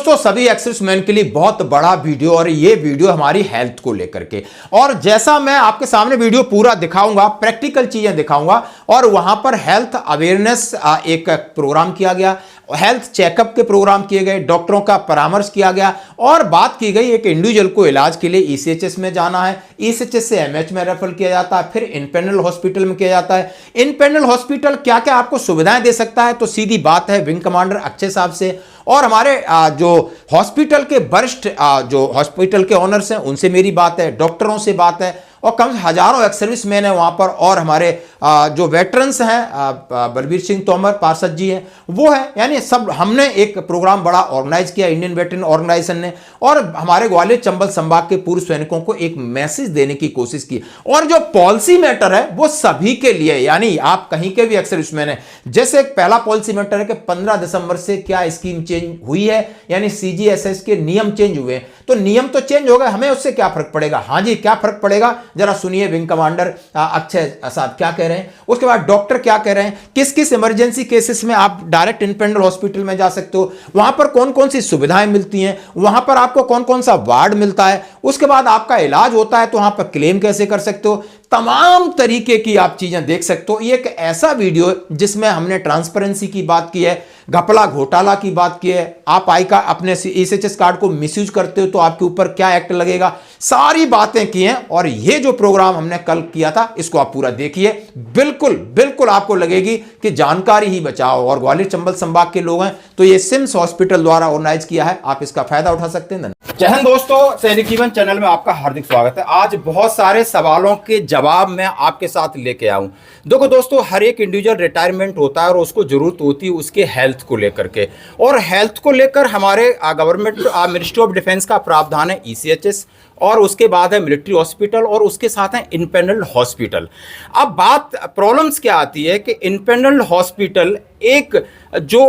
दोस्तों, सभी एक्सर्विसमैन के लिए बहुत बड़ा वीडियो, और ये वीडियो हमारी हेल्थ को लेकर के, और जैसा मैं आपके सामने वीडियो पूरा दिखाऊंगा, प्रैक्टिकल चीजें दिखाऊंगा, और वहां पर हेल्थ अवेयरनेस एक प्रोग्राम किया गया, हेल्थ चेकअप के प्रोग्राम किए गए, डॉक्टरों का परामर्श किया गया, और बात की गई एक इंडिविजुअल को इलाज के लिए ईसीएचएस में जाना है, ईसीएचएस से एमएच में रेफर किया जाता है, फिर इंपेनल हॉस्पिटल में किया जाता है। इंपेनल हॉस्पिटल क्या क्या आपको सुविधाएं दे सकता है, तो सीधी बात है विंग कमांडर अक्षय साहब से, और हमारे जो हॉस्पिटल के वरिष्ठ जो हॉस्पिटल के ओनर्स हैं उनसे मेरी बात है, डॉक्टरों से बात है, और कम से हजारों एक्स सर्विसमैन हैं वहां पर, और हमारे जो वेटरन्स हैं बलबीर सिंह तोमर पार्षद जी हैं वो है, यानी सब हमने एक प्रोग्राम बड़ा ऑर्गेनाइज किया इंडियन वेटरन ऑर्गेनाइजेशन ने, और हमारे ग्वालियर चंबल संभाग के पूर्व सैनिकों को एक मैसेज देने की कोशिश की। और जो पॉलिसी मैटर है वो सभी के लिए, यानी आप कहीं के भी एक्स सर्विसमैन है। जैसे एक पहला पॉलिसी मैटर है कि 15 दिसंबर से क्या स्कीम चेंज हुई है, यानी सीजीएसएस के नियम चेंज हुए हैं, तो नियम तो चेंज हो गए, हमें उससे क्या फर्क पड़ेगा? हाँ जी, क्या फर्क पड़ेगा, जरा सुनिए विंग कमांडर अक्षय साहब क्या कह रहे हैं, उसके बाद डॉक्टर क्या कह रहे हैं, किस किस इमरजेंसी केसेस में आप डायरेक्ट इंपेंडल हॉस्पिटल में जा सकते हो, वहां पर कौन कौन सी सुविधाएं मिलती हैं, वहां पर आपको कौन कौन सा वार्ड मिलता है, उसके बाद आपका इलाज होता है तो वहां पर क्लेम कैसे कर सकते हो, तमाम तरीके की आप चीजें देख सकते हो। ये एक ऐसा वीडियो जिसमें हमने ट्रांसपेरेंसी की बात की है, घपला घोटाला की बात की है, आप आई का अपने ईसीएचएस कार्ड को मिसयूज करते हो तो आपके ऊपर क्या एक्ट लगेगा, सारी बातें की हैं। और ये जो प्रोग्राम हमने कल किया था इसको आप पूरा देखिए, बिल्कुल बिल्कुल आपको लगेगी कि जानकारी ही बचाओ। और ग्वालियर चंबल संभाग के लोग हैं तो ये सिम्स हॉस्पिटल द्वारा ऑर्गेनाइज किया है, आप इसका फायदा उठा सकते हैं। जय हिंद दोस्तों, सैनिक जीवन चैनल में आपका हार्दिक स्वागत है। आज बहुत सारे सवालों के जवाब मैं आपके साथ लेके आऊं। देखो दोस्तों, हर एक इंडिविजुअल रिटायरमेंट होता है और उसको जरूरत होती है उसके हेल्थ को लेकर के, और हेल्थ को लेकर हमारे गवर्नमेंट मिनिस्ट्री ऑफ डिफेंस का प्रावधान है ईसीएचएस, और उसके बाद है मिलिट्री हॉस्पिटल, और उसके साथ है इंपेनल हॉस्पिटल। अब बात प्रॉब्लम्स क्या आती है कि इंपेनल हॉस्पिटल एक जो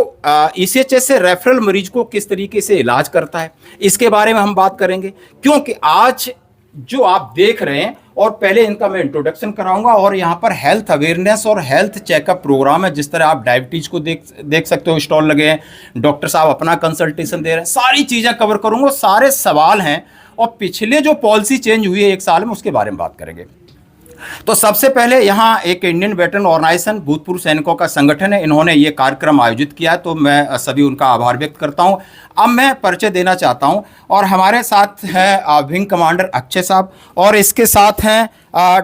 ईसीएचएस से रेफरल मरीज को किस तरीके से इलाज करता है, इसके बारे में हम बात करेंगे, क्योंकि आज जो आप देख रहे हैं, और पहले इनका मैं इंट्रोडक्शन कराऊंगा, और यहाँ पर हेल्थ अवेयरनेस और हेल्थ चेकअप प्रोग्राम है। जिस तरह आप डायबिटीज को देख सकते हो, स्टॉल लगे हैं, डॉक्टर साहब अपना कंसल्टेशन दे रहे हैं, सारी चीज़ें कवर करूंगा, सारे सवाल हैं, और पिछले जो पॉलिसी चेंज हुई है एक साल में उसके बारे में बात करेंगे। तो सबसे पहले यहाँ एक इंडियन वेटरन ऑर्गेनाइजेशन भूतपूर्व सैनिकों का संगठन है, इन्होंने ये कार्यक्रम आयोजित किया, तो मैं सभी उनका आभार व्यक्त करता हूँ। अब मैं परिचय देना चाहता हूँ, और हमारे साथ है विंग कमांडर अक्षय साहब, और इसके साथ हैं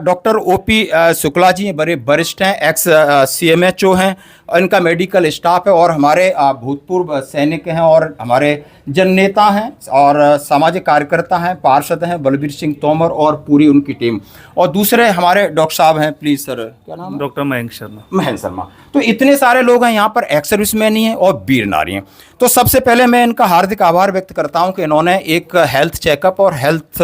डॉक्टर ओपी शुक्ला जी, बड़े वरिष्ठ हैं, एक्स सीएमएचओ हैं, इनका मेडिकल स्टाफ है, और हमारे भूतपूर्व सैनिक हैं, और हमारे जननेता हैं, और सामाजिक कार्यकर्ता हैं, पार्षद हैं बलबीर सिंह तोमर और पूरी उनकी टीम। और दूसरे हमारे डॉक्टर साहब हैं, प्लीज सर क्या नाम है? डॉक्टर मयंक शर्मा। मयंक शर्मा। तो इतने सारे लोग हैं यहाँ पर, एक्स सर्विसमैन ही हैं और वीर नारी हैं। तो सबसे पहले मैं इनका हार्दिक आभार व्यक्त करता हूँ कि इन्होंने एक हेल्थ चेकअप और हेल्थ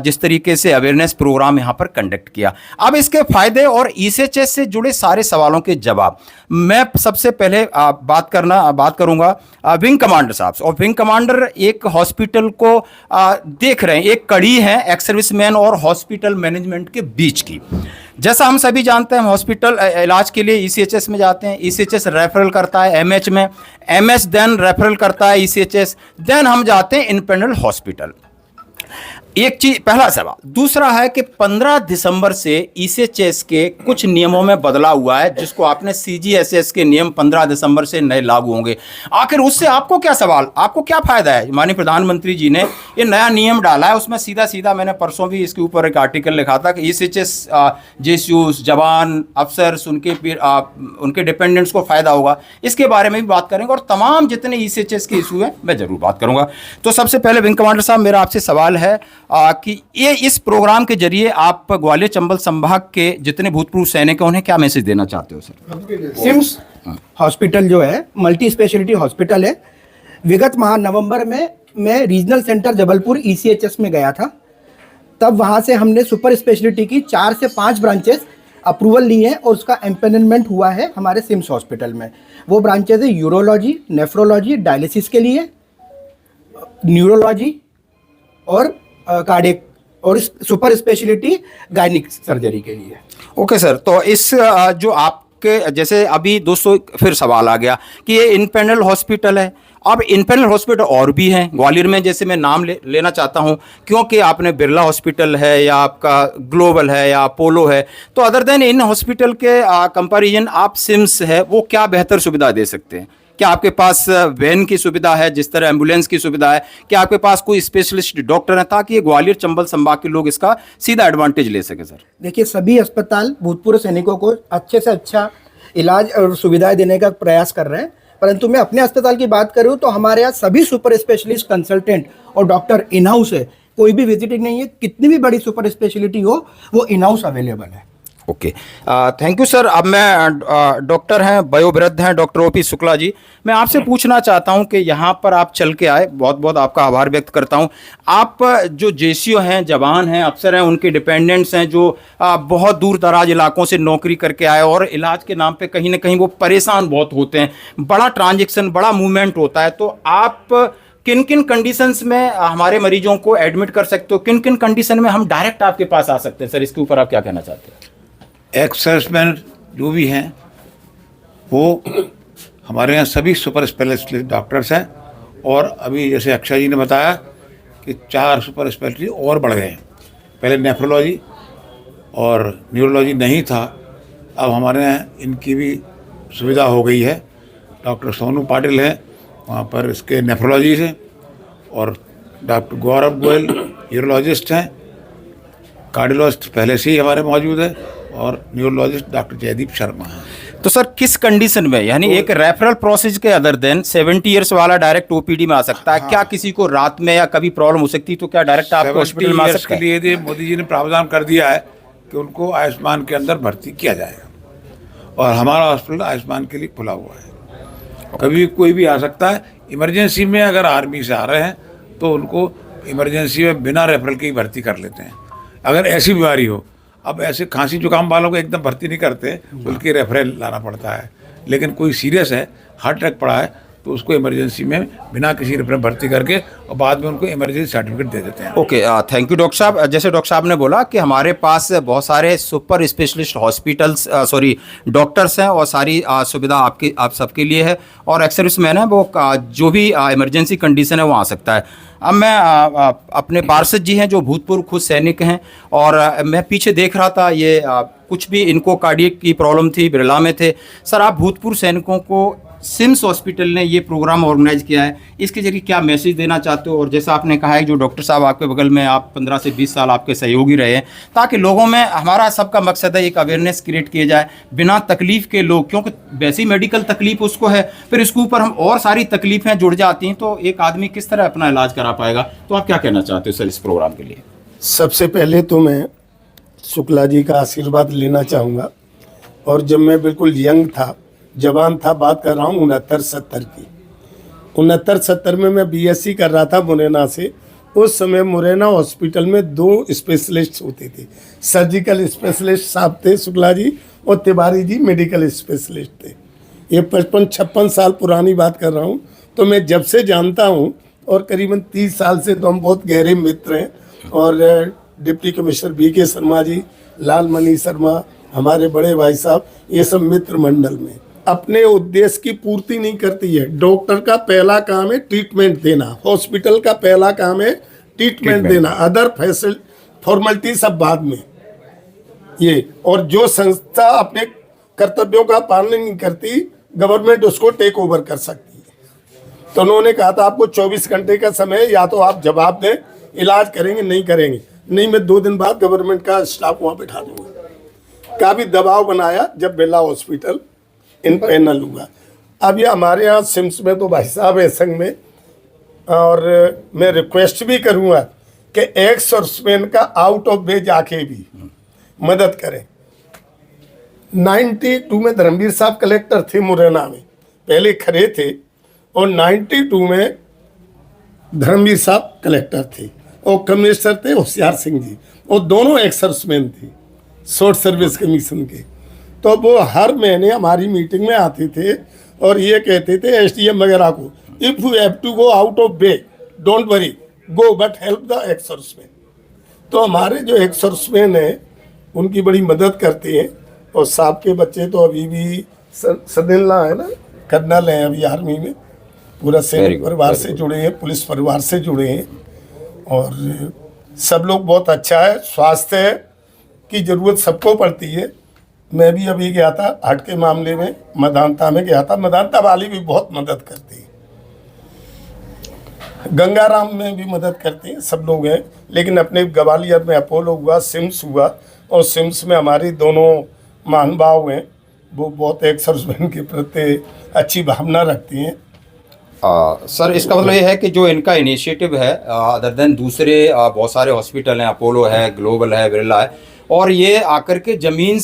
जिस तरीके से अवेयरनेस प्रोग्राम यहाँ पर कंडक्ट किया। अब इसके फायदे और ईसीएचएस से जुड़े सारे सवालों के जवाब मैं सबसे पहले बात करूंगा विंग कमांडर साहब से। और विंग कमांडर एक हॉस्पिटल को देख रहे हैं, एक कड़ी है एक्स सर्विसमैन और हॉस्पिटल मैनेजमेंट के बीच की। जैसा हम सभी जानते हैं, हॉस्पिटल इलाज के लिए ईसीएचएस में जाते हैं, ईसीएचएस रेफरल करता है एमएच में, एमएच देन रेफरल करता है ईसीएचएस, देन हम जाते हैं इंपेनल हॉस्पिटल। एक चीज, पहला सवाल। दूसरा है कि 15 दिसंबर से ईसीएचएस के कुछ नियमों में बदलाव हुआ है, जिसको आपने सीजीएसएस के नियम 15 दिसंबर से नए लागू होंगे। आखिर उससे आपको क्या सवाल, आपको क्या फायदा है? माननीय प्रधानमंत्री जी ने ये नया नियम डाला है, उसमें सीधा सीधा मैंने परसों भी इसके ऊपर एक आर्टिकल लिखा था कि ईसीएचएस जेसीयूज जवान अफसर्स उनके डिपेंडेंट्स को फायदा होगा। इसके बारे में भी बात करेंगे, और तमाम जितने ईसीएचएस के इशू हैं मैं जरूर बात करूंगा। तो सबसे पहले विंग कमांडर साहब, मेरा आपसे सवाल है कि ये इस प्रोग्राम के जरिए आप ग्वालियर चंबल संभाग के जितने भूतपूर्व सैनिक हैं उन्हें क्या मैसेज देना चाहते हो सर? सिम्स हॉस्पिटल जो है मल्टी स्पेशलिटी हॉस्पिटल है। विगत माह नवंबर में मैं रीजनल सेंटर जबलपुर ईसीएचएस में गया था, तब वहां से हमने सुपर स्पेशलिटी की 4 से 5 ब्रांचेस अप्रूवल ली है, और उसका एम्पेनलमेंट हुआ है हमारे सिम्स हॉस्पिटल में। वो ब्रांचेस है यूरोलॉजी, नेफ्रोलॉजी डायलिसिस के लिए, न्यूरोलॉजी और कार्डियक, और सुपर स्पेशलिटी गायनिक सर्जरी के लिए। ओके सर, तो इस जो आप के जैसे अभी दोस्तों फिर सवाल आ गया कि ये इन पैनल हॉस्पिटल है। अब इन पैनल हॉस्पिटल और भी हैं ग्वालियर में, जैसे मैं नाम लेना चाहता हूं, क्योंकि आपने बिरला हॉस्पिटल है या आपका ग्लोबल है या अपोलो है, तो अदर देन इन हॉस्पिटल के कंपैरिजन आप सिम्स है वो क्या बेहतर सुविधा दे सकते हैं? क्या आपके पास वैन की सुविधा है, जिस तरह एम्बुलेंस की सुविधा है? क्या आपके पास कोई स्पेशलिस्ट डॉक्टर है, ताकि ये ग्वालियर चंबल संभाग के लोग इसका सीधा एडवांटेज ले सके? सर देखिए, सभी अस्पताल भूतपूर्व सैनिकों को अच्छे से अच्छा इलाज और सुविधाएं देने का प्रयास कर रहे हैं, परंतु मैं अपने अस्पताल की बात करूं तो हमारे यहाँ सभी सुपर स्पेशलिस्ट कंसल्टेंट और डॉक्टर इन हाउस है। कोई भी विजिटिंग नहीं है, कितनी भी बड़ी सुपर स्पेशलिटी हो वो इन हाउस अवेलेबल है। Okay, thank you sir. अब मैं डॉक्टर हैं, वयोवृद्ध हैं, डॉक्टर ओपी शुक्ला जी, मैं आपसे पूछना चाहता हूं कि यहाँ पर आप चल के आए, बहुत बहुत आपका आभार व्यक्त करता हूं। आप जो जेसीओ हैं, जवान हैं, अफसर हैं, उनके डिपेंडेंट्स हैं जो बहुत दूर दराज इलाकों से नौकरी करके आए और इलाज के नाम पे कहीं ना कहीं वो परेशान बहुत होते हैं, बड़ा ट्रांजेक्शन, बड़ा मूवमेंट होता है, तो आप किन किन कंडीशंस में हमारे मरीजों को एडमिट कर सकते हो, किन किन कंडीशन में हम डायरेक्ट आपके पास आ सकते हैं? सर इसके ऊपर आप क्या कहना चाहते हैं? एक्स सर्विसमैन जो भी हैं वो हमारे यहाँ सभी सुपर स्पेशलिस्ट डॉक्टर्स हैं, और अभी जैसे अक्षय जी ने बताया कि 4 सुपर स्पेशलिटी और बढ़ गए हैं। पहले नेफ्रोलॉजी और न्यूरोलॉजी नहीं था, अब हमारे यहाँ इनकी भी सुविधा हो गई है। डॉक्टर सोनू पाटिल हैं वहाँ पर इसके नेफ्रोलॉजी से, और डॉक्टर गौरव गोयल यूरोलॉजिस्ट हैं, कार्डियोलॉजिस्ट पहले से ही हमारे मौजूद है, और न्यूरोलॉजिस्ट डॉक्टर जयदीप शर्मा हैं। तो सर किस कंडीशन में, यानी एक रेफरल प्रोसेस के अदर देन 70 इयर्स वाला डायरेक्ट ओपीडी में आ सकता है? हाँ। क्या किसी को रात में या कभी प्रॉब्लम हो सकती है तो क्या डायरेक्ट आपको हॉस्पिटल में आ सकता है? के लिए मोदी जी ने प्रावधान कर दिया है कि उनको आयुष्मान के अंदर भर्ती किया जाएगा, और हमारा हॉस्पिटल आयुष्मान के लिए खुला हुआ है, कभी कोई भी आ सकता है। इमरजेंसी में अगर आर्मी से आ रहे हैं तो उनको इमरजेंसी में बिना रेफरल के ही भर्ती कर लेते हैं, अगर ऐसी बीमारी हो। अब ऐसे खांसी जुकाम वालों को एकदम भर्ती नहीं करते, बल्कि रेफरल लाना पड़ता है। लेकिन कोई सीरियस है, हार्ट अटैक पड़ा है, तो उसको इमरजेंसी में बिना किसी रेफरल भर्ती करके और बाद में उनको इमरजेंसी सर्टिफिकेट दे देते हैं। ओके, थैंक यू डॉक्टर साहब। जैसे डॉक्टर साहब ने बोला कि हमारे पास बहुत सारे सुपर स्पेशलिस्ट हॉस्पिटल्स डॉक्टर्स हैं, और सारी सुविधा आप सबके लिए है, और एक्स सर्विसमैन है वो जो भी इमरजेंसी कंडीशन है वो आ सकता है। अब मैं अपने पार्षद जी हैं जो भूतपूर्व खुद सैनिक हैं, और मैं पीछे देख रहा था, ये कुछ भी इनको कार्डियक की प्रॉब्लम थी, बिरला में थे। सर आप भूतपूर्व सैनिकों को सिम्स हॉस्पिटल ने ये प्रोग्राम ऑर्गेनाइज किया है, इसके जरिए क्या मैसेज देना चाहते हो? और जैसा आपने कहा है जो डॉक्टर साहब आपके बगल में, आप 15 से 20 साल आपके सहयोगी रहे हैं, ताकि लोगों में, हमारा सबका मकसद है एक अवेयरनेस क्रिएट किया जाए बिना तकलीफ के लोग, क्योंकि वैसी मेडिकल तकलीफ उसको है, फिर इसके ऊपर हम और सारी तकलीफें जुड़ जाती हैं, तो एक आदमी किस तरह अपना इलाज करा पाएगा? तो आप क्या कहना चाहते हो सर इस प्रोग्राम के लिए? सबसे पहले तो मैं शुक्ला जी का आशीर्वाद लेना चाहूँगा, और जब मैं बिल्कुल यंग था, जवान था, बात कर रहा हूँ 69-70 की, 69-70 में मैं बीएससी कर रहा था मुरैना से। उस समय मुरैना हॉस्पिटल में 2 स्पेशलिस्ट होते थे, सर्जिकल स्पेशलिस्ट साहब थे शुक्ला जी, और तिवारी जी मेडिकल स्पेशलिस्ट थे। ये 55-56 साल पुरानी बात कर रहा हूँ। तो मैं जब से जानता हूँ, और करीबन 30 साल से तो हम बहुत गहरे मित्र हैं, और deputy commissioner BK Sharma ji, Lalmani Sharma, हमारे बड़े भाई साहब, ये सब मित्र मंडल में अपने उद्देश्य की पूर्ति नहीं करती है। डॉक्टर का पहला काम है ट्रीटमेंट देना, हॉस्पिटल का पहला काम है ट्रीटमेंट देना, अदर फॉर्मेलिटी सब बाद में। ये, और जो संस्था अपने कर्तव्यों का पालन नहीं करती, गवर्नमेंट उसको टेक ओवर कर सकती है। तो उन्होंने कहा था आपको 24 घंटे का समय, या तो आप जवाब दें, इलाज करेंगे नहीं करेंगे नहीं, मैं 2 दिन बाद गवर्नमेंट का स्टाफ वहाँ बैठा दूंगा। का भी दबाव बनाया जब बिरला हॉस्पिटल इन पैनल हुआ। अब ये हमारे यहाँ सिम्स में तो भाई साहब है संघ में, और मैं रिक्वेस्ट भी करूँगा कि एक्स सर्विसमैन का आउट ऑफ वे जाके भी मदद करें। 92 में धर्मवीर साहब कलेक्टर थे मुरैना में, पहले खड़े थे, और 92 में धर्मवीर साहब कलेक्टर थे, और कमिश्नर थे होशियार सिंह जी, और दोनों एक्स सर्विसमैन थे शॉर्ट सर्विस कमीशन के। तो वो हर महीने हमारी मीटिंग में आते थे और ये कहते थे SDM वगैरह को, if you have to go out of way don't worry, go but help the ex serviceman. तो हमारे जो एक्स सर्विसमैन हैं उनकी बड़ी मदद करते हैं, और साहब के बच्चे तो अभी भी सदिल्ला है ना, कर्नल हैं अभी आर्मी में, पूरा Very सैनिक good, परिवार very से good. जुड़े हैं, पुलिस परिवार से जुड़े हैं, और सब लोग बहुत अच्छा है। स्वास्थ्य की ज़रूरत सबको पड़ती है। मैं भी अभी गया था हार्ट के मामले में, मदानता में गया था, मदानता वाली भी बहुत मदद करती है, गंगाराम में भी मदद करते हैं, सब लोग हैं। लेकिन अपने ग्वालियर में अपोलो हुआ, सिम्स हुआ, और सिम्स में हमारी दोनों महानुभाव हैं, वो बहुत एक सर्विसमैन के प्रति अच्छी भावना रखती हैं। सर इसका मतलब ये है कि जो इनका इनिशिएटिव है, अदर देन दूसरे बहुत सारे हॉस्पिटल हैं, अपोलो है, ग्लोबल है, बिरला है, और ये आकर के ज़मीन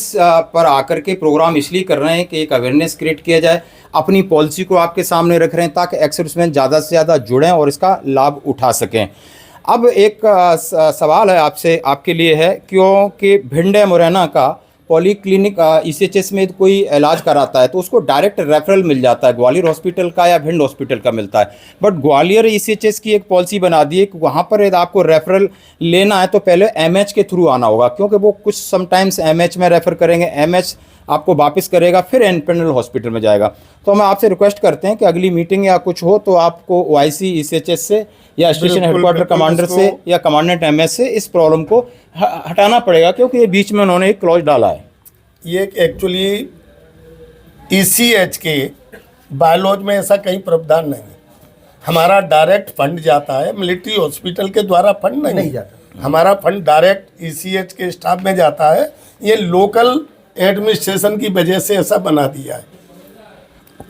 पर आकर के प्रोग्राम इसलिए कर रहे हैं कि एक अवेयरनेस क्रिएट किया जाए, अपनी पॉलिसी को आपके सामने रख रहे हैं ताकि एक्स सर्विसमैन ज़्यादा से ज़्यादा जुड़ें और इसका लाभ उठा सकें। अब एक सवाल है आपसे, आपके लिए है, क्योंकि भिंड मुरैना का पॉलीक्लिनिक ईसीएचएस में कोई इलाज कराता है तो उसको डायरेक्ट रेफरल मिल जाता है, ग्वालियर हॉस्पिटल का या भिंड हॉस्पिटल का मिलता है। बट ग्वालियर ईसीएचएस की एक पॉलिसी बना दी है कि वहाँ पर यदि आपको रेफरल लेना है तो पहले एमएच के थ्रू आना होगा, क्योंकि वो कुछ समटाइम्स एमएच में रेफ़र करेंगे, एमएच आपको वापस करेगा, फिर इंटरनल हॉस्पिटल में जाएगा। तो हम आपसे रिक्वेस्ट करते हैं कि अगली मीटिंग या कुछ हो तो आपको ओआईसी ईसीएचएस से या स्टेशन हेडक्वार्टर कमांडर से या कमांडेंट एमएस से इस प्रॉब्लम को हटाना पड़ेगा, क्योंकि ये बीच में उन्होंने एक क्लॉज डाला है। ये एक्चुअली ईसीएच के बायलॉज में ऐसा कहीं प्रावधान नहीं है। हमारा डायरेक्ट फंड जाता है, मिलिट्री हॉस्पिटल के द्वारा फंड नहीं जाता, हमारा फंड डायरेक्ट ईसीएच के स्टाफ में जाता है। ये लोकल एडमिनिस्ट्रेशन की वजह से ऐसा बना दिया है,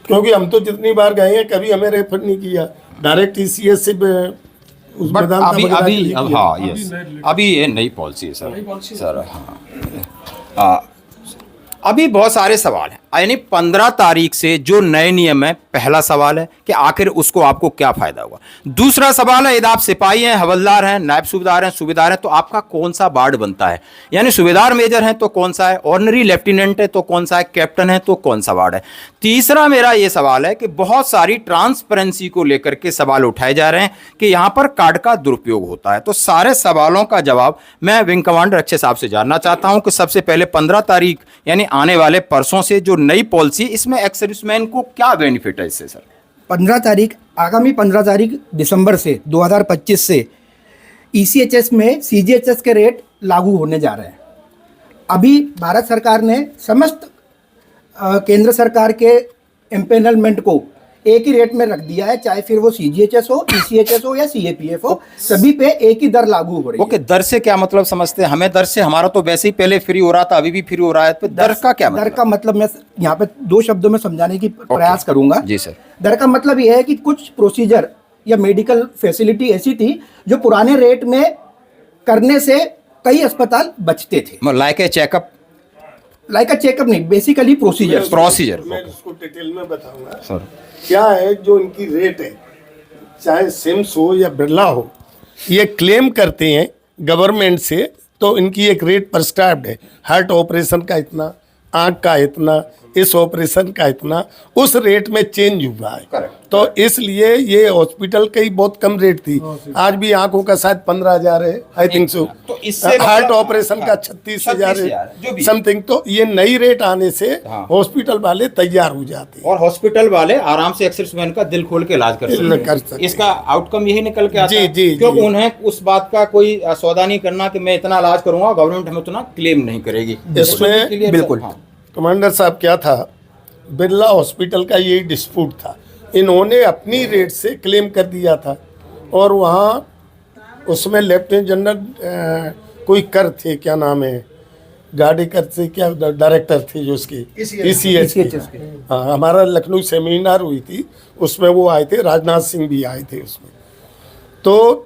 क्योंकि हम तो जितनी बार गए हैं कभी हमें रेफर नहीं किया, डायरेक्ट ईसीएच से उस बट मेदांता अभी वगैरह के अभी लिए अब किया। हाँ यस अभी ये नई पॉलिसी है सर हाँ अभी बहुत सारे सवाल हैं, यानी 15 तारीख से जो नए नियम है, पहला सवाल है कि आखिर उसको आपको क्या फायदा होगा। दूसरा सवाल है, यदि आप सिपाही हैं, हवलदार हैं, नायब सूबेदार हैं तो आपका कौन सा वार्ड बनता है, यानी सूबेदार मेजर हैं तो कौन सा है, ऑर्डिनरी लेफ्टिनेंट है तो कौन सा है, कैप्टन है तो कौन सा वार्ड है। तीसरा मेरा ये सवाल है कि बहुत सारी ट्रांसपेरेंसी को लेकर के सवाल उठाए जा रहे हैं कि यहां पर कार्ड का दुरुपयोग होता है। तो सारे सवालों का जवाब मैं विंग कमांडर अक्षय साहब से जानना चाहता हूं कि सबसे पहले 15 तारीख यानी आने वाले परसों से जो नई पॉलिसी, इसमें एक्स सर्विसमैन को क्या बेनिफिट है इससे सर? 15 तारीख, आगामी 15 तारीख दिसंबर से 2025 से ईसीएचएस में सीजीएचएस के रेट लागू होने जा रहे हैं। अभी भारत सरकार ने समस्त केंद्र सरकार के एम्पेनलमेंट को एक ही रेट में रख दिया है, चाहे फिर वो सीजीएचएस हो, ईसीएचएस हो या सीएपीएफ हो, सभी पे एक ही दर लागू हो रही है। ओके, दर से क्या मतलब समझते हैं? हमें दर से, हमारा तो वैसे ही पहले फ्री हो रहा था, अभी भी फ्री हो रहा है, तो दर का क्या मतलब? दर का मतलब मैं यहाँ पे 2 शब्दों में समझाने की प्रयास करूंगा। जी सर। दर का मतलब यह है कि कुछ प्रोसीजर या मेडिकल फैसिलिटी ऐसी थी जो पुराने रेट में करने से कई अस्पताल बचते थे, like a checkup, like a checkup नहीं, बेसिकली प्रोसीजर। मैं इसको डिटेल में बताऊंगा सर। क्या है जो इनकी रेट है, चाहे सिम्स हो या बिरला हो, ये क्लेम करते हैं गवर्नमेंट से, तो इनकी एक रेट प्रिस्क्राइब्ड है। हार्ट ऑपरेशन का इतना, आँख का इतना, इस ऑपरेशन का इतना, उस रेट में चेंज हुआ है। तो इसलिए ये हॉस्पिटल की बहुत कम रेट थी, आज भी आंखों का शायद 15,000 है, आई थिंक सो। तो इससे हार्ट ऑपरेशन का 36,000 है समथिंग। तो ये नई रेट आने से हॉस्पिटल वाले तैयार हो जाते हैं और हॉस्पिटल वाले आराम से एक्सर्विसमैन का दिल खोल के इलाज कर सकते हैं। इसका आउटकम यही निकल के आता है, क्योंकि उन्हें उस बात का कोई सौदा नहीं करना कि मैं इतना इलाज करूंगा, गवर्नमेंट हमें उतना क्लेम नहीं करेगी। इसमें बिल्कुल कमांडर साहब क्या था, बिरला हॉस्पिटल का यही डिस्प्यूट था, इन्होंने अपनी रेट से क्लेम कर दिया था, और वहाँ उसमें लेफ्टिनेंट जनरल कोई कर थे, क्या नाम है, गाड़ी कर से क्या डायरेक्टर थे जो उसकी ईसीएच के। हाँ, हमारा लखनऊ सेमिनार हुई थी, उसमें वो आए थे, राजनाथ सिंह भी आए थे उसमें। तो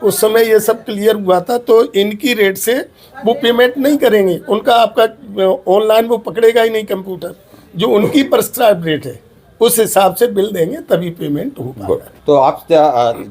उस समय ये सब क्लियर हुआ था, तो इनकी रेट से वो पेमेंट नहीं करेंगे, उनका आपका ऑनलाइन वो पकड़ेगा ही नहीं कंप्यूटर। जो उनकी प्रिस्क्राइब रेट है उस हिसाब से बिल देंगे तभी पेमेंट हो पाएगा। तो आप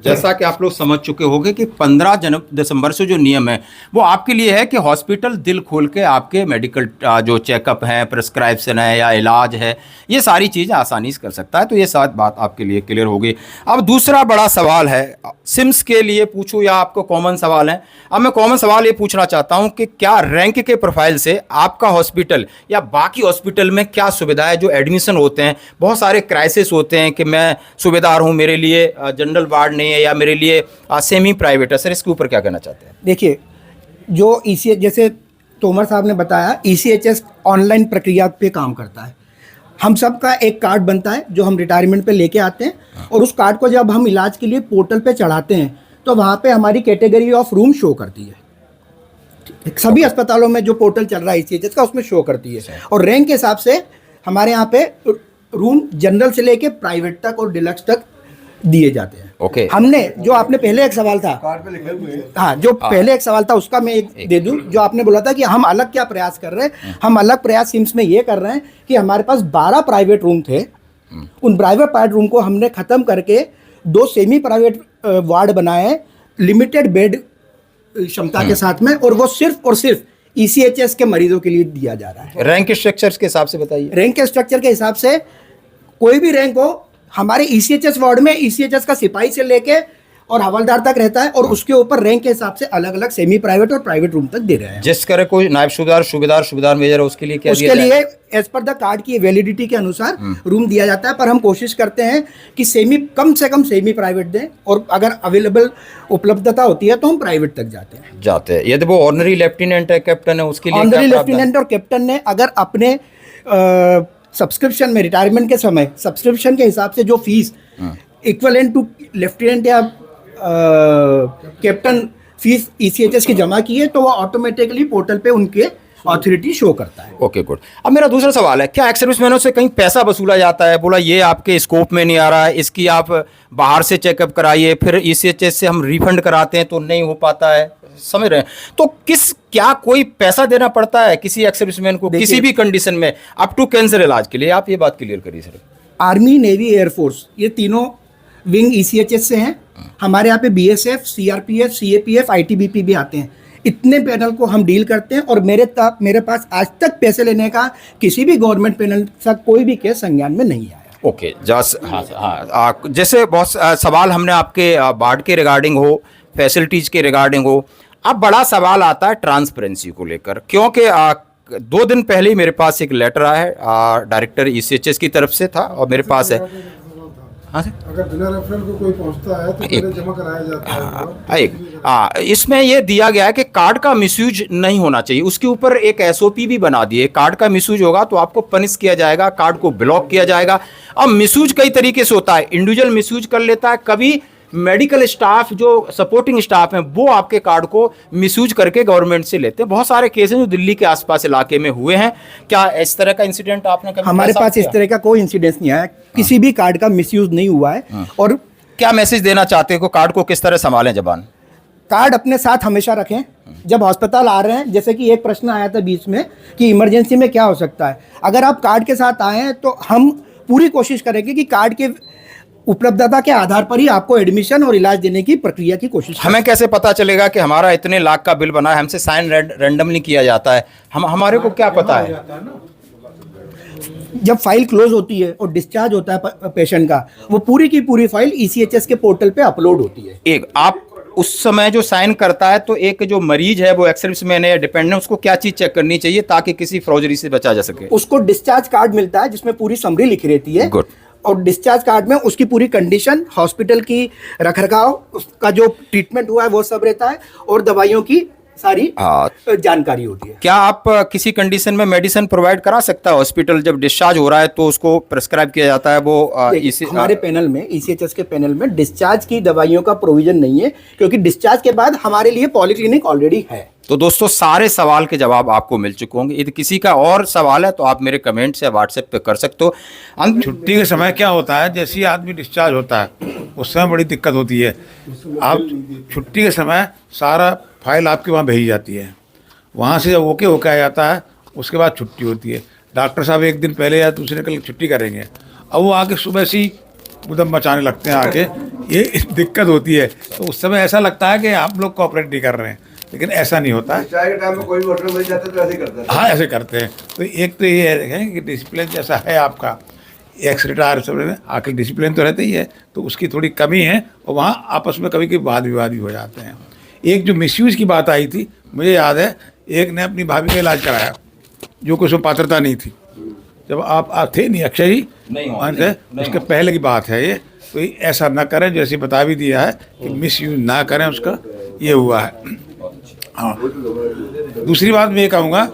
जैसा कि आप लोग समझ चुके होंगे कि 15 दिसंबर से जो नियम है वो आपके लिए है कि हॉस्पिटल दिल खोल के आपके मेडिकल जो चेकअप है, प्रिस्क्रिप्शन है या इलाज है, ये सारी चीज़ें आसानी से कर सकता है। तो ये सारी बात आपके लिए क्लियर होगी। अब दूसरा बड़ा सवाल है, सिम्स के लिए पूछूं या आपको कॉमन सवाल है? अब मैं कॉमन सवाल ये पूछना चाहता हूं कि क्या रैंक के प्रोफाइल से आपका हॉस्पिटल या बाकी हॉस्पिटल में क्या सुविधाएं, जो एडमिशन होते हैं, बहुत सारे क्राइसिस होते हैं कि मैं सुबेदार हूं, मेरे लिए जनरल वार्ड नहीं है या मेरे लिए सेमी प्राइवेट है, सर इसके ऊपर क्या कहना चाहते हैं? देखिए, जो ECH जैसे तोमर साहब ने बताया, ECHS ऑनलाइन प्रक्रिया पे काम करता है। हम सब का एक कार्ड बनता है जो हम रिटायरमेंट पे लेके आते हैं, और उस कार्ड को जब हम इलाज के लिए पोर्टल पे चढ़ाते हैं तो वहाँ पे हमारी कैटेगरी ऑफ रूम शो करती है। सभी अस्पतालों में जो पोर्टल चल रहा है ECHS का, उसमें शो करती है। और रैंक के हिसाब से हमारे यहाँ पे रूम जनरल से लेके प्राइवेट तक और डिलक्स तक दिए जाते हैं। ओके। हमने जो आपने पहले एक सवाल था, हाँ, जो पहले एक सवाल था उसका मैं एक दे दूं। जो आपने बोला था कि हम अलग क्या प्रयास कर रहे हैं, हम अलग प्रयास सिम्स में ये कर रहे हैं कि हमारे पास 12 प्राइवेट रूम थे। उन प्राइवेट रूम को हमने खत्म करके 2 सेमी प्राइवेट वार्ड बनाए, लिमिटेड बेड क्षमता के साथ में, और वो सिर्फ और सिर्फ ECHS के मरीजों के लिए दिया जा रहा है। रैंक स्ट्रक्चर के हिसाब से बताइए। रैंक के स्ट्रक्चर के हिसाब से कोई भी रैंक हो, हमारे ECHS वार्ड में ECHS का सिपाही से लेके और हवलदार तक रहता है, और उसके ऊपर रैंक के हिसाब से अलग अलग सेमी प्राइवेट और प्राइवेट रूम तक दे रहे हैं। जिस करे कोई नायब सूबेदार मेजर है, उसके लिए क्या उसके लिए एज पर द कार्ड की वैलिडिटी के अनुसार रूम दिया जाता है। पर हम कोशिश करते हैं कि कम से कम सेमी प्राइवेट दें, और अगर अवेलेबल उपलब्धता होती है तो हम प्राइवेट तक जाते हैं। यदि वो ऑनरी लेफ्टिनेंट है, कैप्टन है, उसके लिए ऑनरी लेफ्टिनेंट और कैप्टन ने अगर अपने सब्सक्रिप्शन में रिटायरमेंट के समय सब्सक्रिप्शन के हिसाब से जो फीस इक्वलेंट टू लेफ्टिनेंट या कैप्टन फीस ECHS की जमा की है, तो वो ऑटोमेटिकली पोर्टल पे उनके ऑथोरिटी शो करता है। Okay, good. अब मेरा दूसरा सवाल है, क्या एक्स सर्विसमैनों से कहीं पैसा वसूला जाता है? बोला ये आपके स्कोप में नहीं आ रहा है, इसकी आप बाहर से चेकअप कराइए, फिर ECHS से हम रिफंड कराते हैं तो नहीं हो पाता है, समझ रहे हैं? तो क्या कोई पैसा देना पड़ता है किसी एक्स सर्विसमैन को किसी भी कंडीशन में, अप टू कैंसर इलाज के लिए? आप ये बात क्लियर करिए सर। आर्मी, नेवी, एयरफोर्स, ये तीनों विंग ECHS से हैं। हमारे यहाँ पे BSF, CRPF, CAPF, ITBP भी आते हैं। इतने पैनल को हम डील करते हैं, और मेरे पास आज तक पैसे लेने का किसी भी गवर्नमेंट पैनल का कोई भी केस संज्ञान में नहीं आया। ओके, हाँ, जैसे बहुत सवाल हमने आपके वार्ड के रिगार्डिंग हो, फैसिलिटीज के रिगार्डिंग हो। अब बड़ा सवाल आता है ट्रांसपेरेंसी को लेकर, क्योंकि 2 दिन पहले ही मेरे पास एक लेटर आया है डायरेक्टर ECHS की तरफ से था, और मेरे पास है। हाँ सर, अगर बिना रेफरल को कोई पहुंचता है तो पहले जमा कराया जाता है। इसमें यह दिया गया है कि कार्ड का मिसयूज नहीं होना चाहिए। उसके ऊपर एक SOP भी बना दिए, कार्ड का मिसयूज होगा तो आपको पनिश किया जाएगा, कार्ड को ब्लॉक किया जाएगा। अब मिसयूज कई तरीके से होता है, इंडिविजुअल मिसयूज कर लेता है, कभी मेडिकल स्टाफ जो सपोर्टिंग स्टाफ हैं वो आपके कार्ड को मिसयूज करके गवर्नमेंट से लेते हैं। बहुत सारे केस हैं जो दिल्ली के आसपास इलाके में हुए हैं। क्या इस तरह का इंसिडेंट आपने कभी? हमारे पास इस तरह का कोई इंसिडेंस नहीं आया, किसी भी कार्ड का मिसयूज नहीं हुआ है। और क्या मैसेज देना चाहते हो, कार्ड को किस तरह संभालें जबान? कार्ड अपने साथ हमेशा रखें। जब अस्पताल आ रहे हैं, जैसे कि एक प्रश्न आया था बीच में कि इमरजेंसी में क्या हो सकता है, अगर आप कार्ड के साथ आए हैं तो हम पूरी कोशिश करेंगे कि कार्ड के उपलब्धता के आधार पर ही आपको एडमिशन और इलाज देने की प्रक्रिया की कोशिश। हमें कैसे पता चलेगा कि हमारा इतने लाख का बिल बना है, हमसे साइन रैंडमली किया जाता है, हमारे को क्या पता है? जब फाइल क्लोज होती है और डिस्चार्ज होता है पेशेंट का, वो पूरी की पूरी फाइल ECHS के पोर्टल पे अपलोड होती है। एक आप उस समय जो साइन करता है, तो एक जो मरीज है वो एक्स सर्विसमैन है या डिपेंडेंट, उसको क्या चीज चेक करनी चाहिए ताकि किसी फ्रॉडरी से बचा जा सके? उसको डिस्चार्ज कार्ड मिलता है जिसमें पूरी समरी लिखी रहती है। गुड। और डिस्चार्ज कार्ड में उसकी पूरी कंडीशन, हॉस्पिटल की रखरखाव, उसका जो ट्रीटमेंट हुआ है वो सब रहता है, और दवाइयों की सारी जानकारी होती है। क्या आप किसी कंडीशन में मेडिसिन प्रोवाइड करा सकता है हॉस्पिटल? जब डिस्चार्ज हो रहा है तो उसको प्रेस्क्राइब किया जाता है वो हमारे पैनल में, ECHS के पैनल में डिस्चार्ज की दवाइयों का प्रोविजन नहीं है, क्योंकि डिस्चार्ज के बाद हमारे लिए पॉलीक्लिनिक ऑलरेडी है। तो दोस्तों, सारे सवाल के जवाब आपको मिल चुके होंगे। यदि किसी का और सवाल है तो आप मेरे कमेंट से व्हाट्सएप पे कर सकते हो। छुट्टी के समय क्या होता है, जैसे ही आदमी डिस्चार्ज होता है उस समय बड़ी दिक्कत होती है। आप छुट्टी के समय सारा फाइल आपके वहाँ भेजी जाती है, वहाँ से जब ओके होके आ जाता है उसके बाद छुट्टी होती है। डॉक्टर साहब एक दिन पहले या दूसरे कल छुट्टी करेंगे, अब वो आके सुबह से ही उधम मचाने लगते हैं आके, ये दिक्कत होती है। तो उस समय ऐसा लगता है कि आप लोग कोऑपरेट नहीं कर रहे हैं, लेकिन ऐसा नहीं होता है। चाय के टाइम में कोई भी होटल मिल जाता है तो ऐसे ही करते हैं। हाँ, ऐसे करते हैं। तो एक तो ये है कि डिसिप्लिन जैसा है आपका, एक्स रिटायर सब में आके डिसिप्लिन तो रहता ही है, तो उसकी थोड़ी कमी है, और वहाँ आपस में कभी कभी वाद विवाद भी हो जाते हैं। एक जो मिसयूज़ की बात आई थी, मुझे याद है, एक ने अपनी भाभी का इलाज कराया जो कुछ पात्रता नहीं थी। जब आप थे नहीं, अक्षय जी नहीं थे, उसके पहले की बात है ये। तो ये ऐसा ना करें, जैसे बता भी दिया है कि मिस यूज ना करें उसका, ये हुआ है। हाँ, दूसरी बात मैं ये कहूँगा,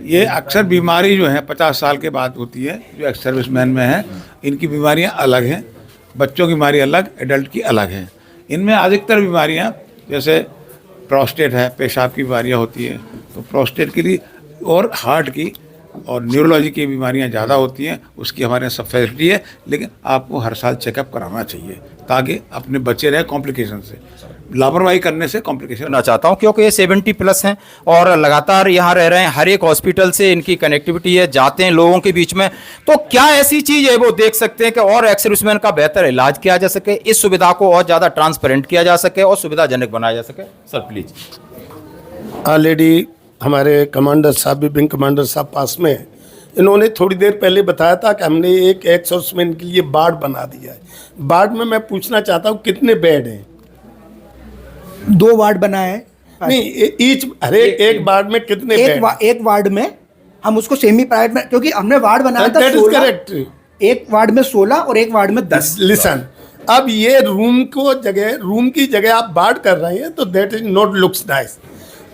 ये अक्सर बीमारी जो है 50 साल के बाद होती है, जो एक्स सर्विसमैन में है, इनकी बीमारियाँ अलग हैं, बच्चों की बीमारी अलग, एडल्ट की अलग है। इनमें अधिकतर बीमारियाँ जैसे प्रोस्टेट है, पेशाब की बीमारियाँ होती है, तो प्रोस्टेट के लिए, और हार्ट की और न्यूरोलॉजी की बीमारियां ज़्यादा होती हैं, उसकी हमारे यहाँ सब फैसिलिटी है, लेकिन आपको हर साल चेकअप कराना चाहिए ताकि अपने बचे रहे कॉम्प्लिकेशन से। लापरवाही करने से कॉम्प्लिकेशन करना चाहता हूँ, क्योंकि ये 70+ हैं और लगातार यहाँ रह रहे हैं, हर एक हॉस्पिटल से इनकी कनेक्टिविटी है, जाते हैं लोगों के बीच में। तो क्या ऐसी चीज़ है वो देख सकते हैं कि और एक्स सर्विसमैन का बेहतर इलाज किया जा सके, इस सुविधा को और ज़्यादा ट्रांसपेरेंट किया जा सके और सुविधाजनक बनाया जा सके? Sir please. ऑलरेडी हमारे कमांडर साहब भी, विंग कमांडर साहब पास में हैं। इन्होंने थोड़ी देर पहले बताया था कि हमने एक एक्स सर्विसमैन के लिए वार्ड बना दिया है। वार्ड में मैं पूछना चाहता हूँ कितने बेड हैं? 2 वार्ड बना है। नहीं, ईच हर एक वार्ड में कितने बेड? एक वार्ड में हम उसको सेमी प्राइवेट में, क्योंकि हमने वार्ड बनाया था दैट इज 16, करेक्ट। एक वार्ड में 16 और एक वार्ड में 10। लिसन, अब ये रूम की जगह आप वार्ड कर रहे हैं, तो that is not looks nice.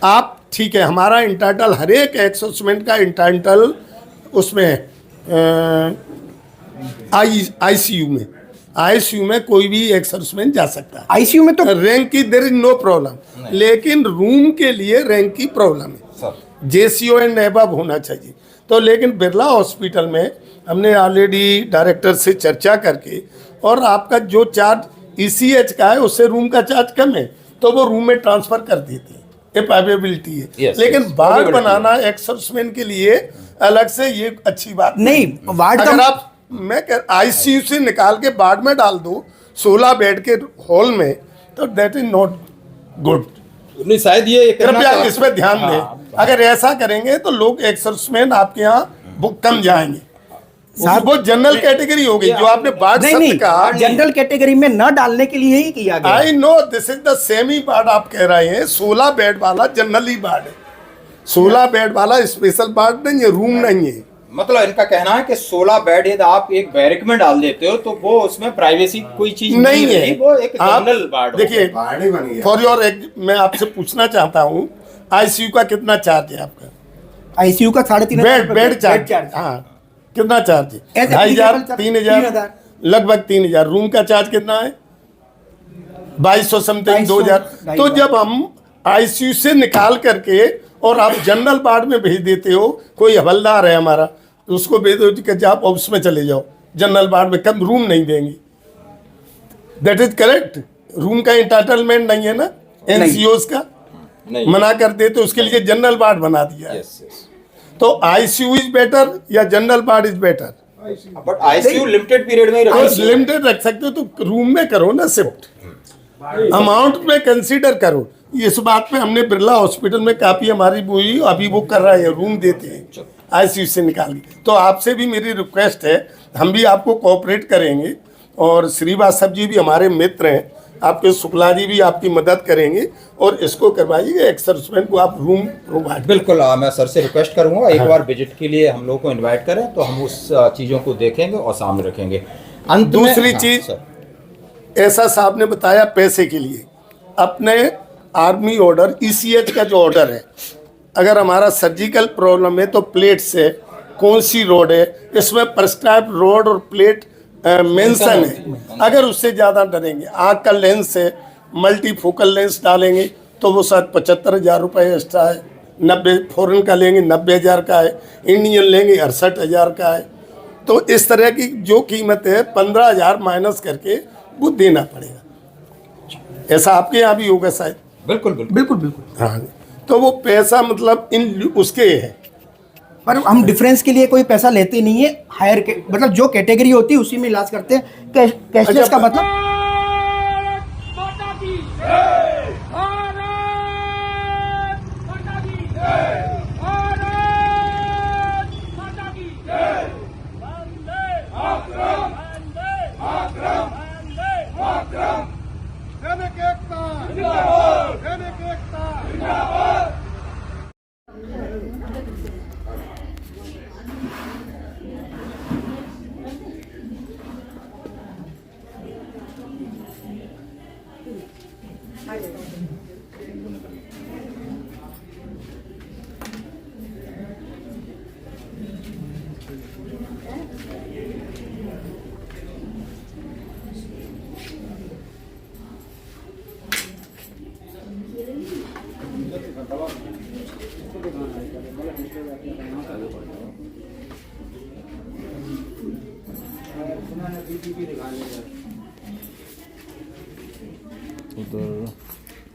आप ठीक है, हमारा इंटाइटल हर एक एक्स सर्विसमैन का इंटाइटल उसमें आईसीयू में कोई भी एक्स सर्विसमैन जा सकता है। आईसीयू में तो रैंक की देयर इज नो प्रॉब्लम, लेकिन रूम के लिए रैंक की प्रॉब्लम है, जेसीओ एंड एबव होना चाहिए। तो लेकिन बिरला हॉस्पिटल में हमने ऑलरेडी डायरेक्टर से चर्चा करके, और आपका जो चार्ज ईसीएच का है उससे रूम का चार्ज कम है, तो वो रूम में ट्रांसफर कर देते हैं, कैपेबिलिटी है। Yes, लेकिन yes, वार्ड बनाना एक्स सर्विसमैन के लिए अलग से ये अच्छी बात नहीं, वार्ड अगर का आप आईसीयू से निकाल के वार्ड में डाल दो 16 बेड के हॉल में, तो दैट इज नॉट गुड। नहीं, शायद ये कृपया इस पर ध्यान दें। अगर ऐसा करेंगे तो लोग एक्स सर्विसमैन आपके यहाँ वो कम जाएंगे। वो जनरल कैटेगरी होगी जो आपने वार्ड शब्द कहा, जनरल कैटेगरी में न डालने के लिए ही किया गया। I know this is the semi ward आप कह रहे हैं। 16 बेड वाला जनरली वार्ड है, 16 बेड वाला स्पेशल वार्ड नहीं है, रूम नहीं है। मतलब इनका कहना है कि 16 बेड यदि आप एक बैरक में डाल देते हो तो वो उसमें प्राइवेसी कोई चीज नहीं है। वो एक जनरल वार्ड देखिए, वार्ड ही बन गया। फॉर योर मैं आपसे पूछना चाहता हूँ, आईसीयू का कितना चार्ज है आपका? आईसीयू का 3,500 बेड चार्ज, हाँ, कितना चार्ज है? ऐसे 2,500, applicable 3,000, लगभग 3,000। रूम का चार्ज कितना है? 2,200 समथिंग, 2,000। तो जब हम आईसीयू से निकाल करके और आप जनरल वार्ड में भेज देते हो, कोई हवलदार है हमारा, तो उसको भेज दो कि आप उसमें चले जाओ, जनरल वार्ड में कम रूम नहीं देंगे। That is correct. रूम का इंटाइटलमेंट नहीं है ना एनसीओस का, मना कर दे तो उसके लिए जनरल वार्ड बना दिया है। तो आईसीयू इज बेटर या general ward is better? But ICU limited period में ही रखो। लिमिटेड रख सकते हो तो रूम में करो ना शिफ्ट, अमाउंट में कंसीडर करो। इस बात पे हमने बिरला हॉस्पिटल में काफ़ी हमारी हुई, अभी वो कर रहा है, रूम देते हैं आईसीयू से निकाल के। तो आपसे भी मेरी रिक्वेस्ट है, हम भी आपको कोऑपरेट करेंगे, और श्रीवास्तव जी भी हमारे मित्र हैं, आपके शुक्ला जी भी आपकी मदद करेंगे, और इसको करवाइए एक्स सर्विसमैन को आप रूम प्रोवाइड। बिल्कुल, मैं सर से रिक्वेस्ट करूंगा एक बार विजिट के लिए हम लोग को इनवाइट करें तो हम उस चीज़ों को देखेंगे और सामने रखेंगे। दूसरी चीज, ऐसा साहब ने बताया पैसे के लिए, अपने आर्मी ऑर्डर ईसीएच का जो ऑर्डर है, अगर हमारा सर्जिकल प्रॉब्लम है तो प्लेट से कौन सी रोड है, इसमें प्रेस्क्राइब रोड और प्लेट मेंशन है। अगर उससे ज़्यादा डरेंगे, आँख का लेंस है, मल्टीफोकल लेंस डालेंगे तो वो शायद 75,000 रुपये एक्स्ट्रा है, 90 फॉरेन का लेंगे 90,000 का है, इंडियन लेंगे 68,000 का है। तो इस तरह की जो कीमत है 15,000 माइनस करके वो देना पड़ेगा। ऐसा आपके यहाँ भी होगा शायद? बिल्कुल बिल्कुल बिल्कुल बिल्कुल। हाँ, तो वो पैसा मतलब इन उसके है, पर हम डिफरेंस के लिए कोई पैसा लेते नहीं है। हायर के मतलब जो कैटेगरी होती है उसी में इलाज करते हैं। कैशलेस का मतलब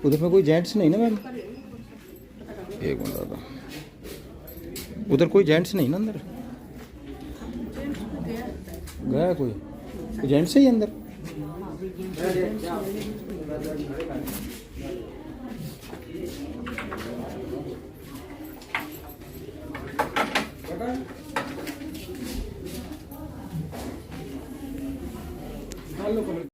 उधर में कोई जेंट्स नहीं ना मैम? एक मिनट दादा, उधर कोई जेंट्स नहीं ना अंदर? गया कोई जेंट्स ही अंदर?